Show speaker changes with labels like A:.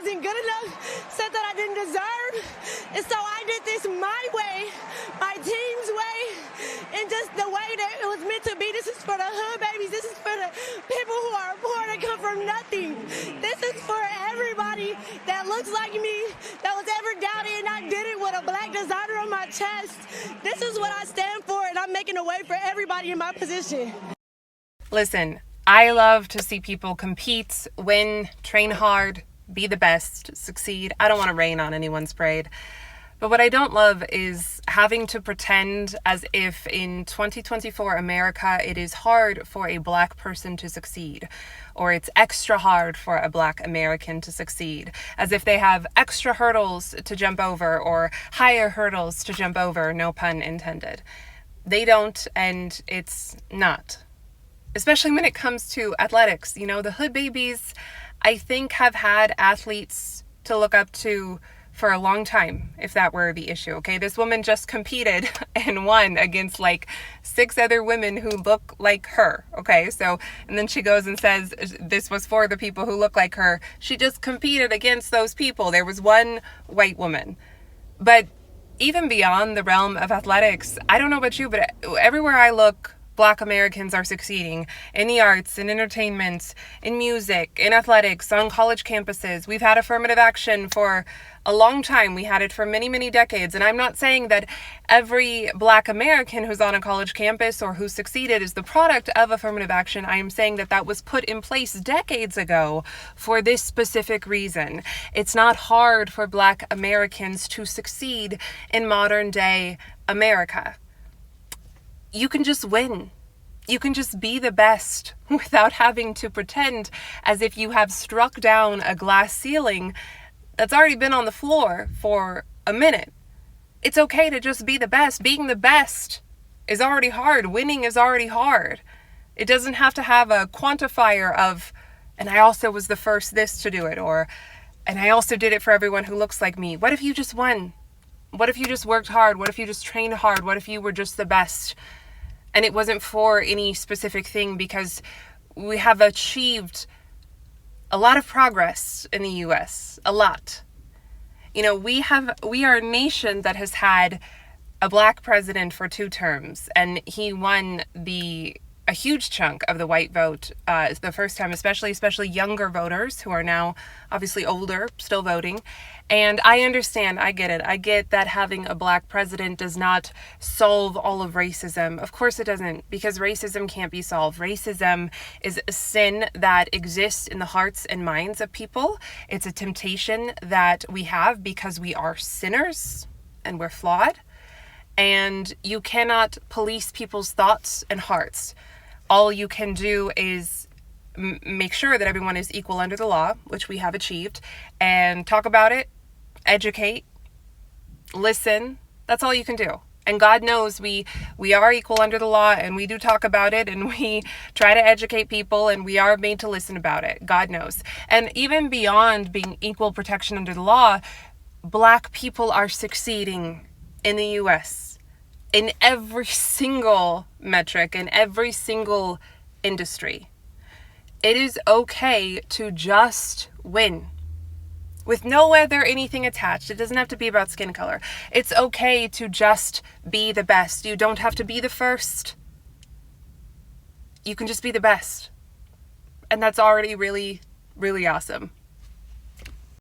A: wasn't good enough, said that I didn't deserve. And so I did this my way, my team's way, and just the way that it was meant to be. This is for the hood babies. This is for the people who are poor that come from nothing. This is for everybody that looks like me, that was ever doubted, and I did it with a black designer on my chest. This is what I stand for, and I'm making a way for everybody in my position.
B: Listen, I love to see people compete, win, train hard, be the best, succeed. I don't want to rain on anyone's parade. But what I don't love is having to pretend as if in 2024 America it is hard for a black person to succeed, or it's extra hard for a black American to succeed, as if they have extra hurdles to jump over or higher hurdles to jump over, no pun intended. They don't, and it's not. Especially when it comes to athletics. You know, the hood babies, I think, have had athletes to look up to for a long time, if that were the issue. Okay, this woman just competed and won against like 6 other women who look like her. Okay, so, and then she goes and says this was for the people who look like her. She just competed against those people. There was one white woman. But even beyond the realm of athletics, I don't know about you, but everywhere I look, Black Americans are succeeding in the arts, in entertainment, in music, in athletics, on college campuses. We've had affirmative action for a long time. We had it for many, many decades. And I'm not saying that every Black American who's on a college campus or who succeeded is the product of affirmative action. I am saying that that was put in place decades ago for this specific reason. It's not hard for Black Americans to succeed in modern day America. You can just win. You can just be the best without having to pretend as if you have struck down a glass ceiling that's already been on the floor for a minute. It's okay to just be the best. Being the best is already hard. Winning is already hard. It doesn't have to have a quantifier of, and I also was the first this to do it, or, and I also did it for everyone who looks like me. What if you just won? What if you just worked hard? What if you just trained hard? What if you were just the best? And it wasn't for any specific thing, because we have achieved a lot of progress in the US, a lot. You know, we are a nation that has had a Black president for 2 terms, and he won a huge chunk of the white vote the first time, especially younger voters who are now obviously older, still voting. And I understand, I get it. I get that having a Black president does not solve all of racism. Of course it doesn't, because racism can't be solved. Racism is a sin that exists in the hearts and minds of people. It's a temptation that we have because we are sinners and we're flawed. And you cannot police people's thoughts and hearts. All you can do is make sure that everyone is equal under the law, which we have achieved, and talk about it, educate, listen. That's all you can do. And God knows we are equal under the law, and we do talk about it, and we try to educate people, and we are made to listen about it. God knows. And even beyond being equal protection under the law, Black people are succeeding in the US in every single metric, in every single industry. It is okay to just win with no other anything attached. It doesn't have to be about skin color. It's okay to just be the best. You don't have to be the first. You can just be the best. And that's already really, really awesome.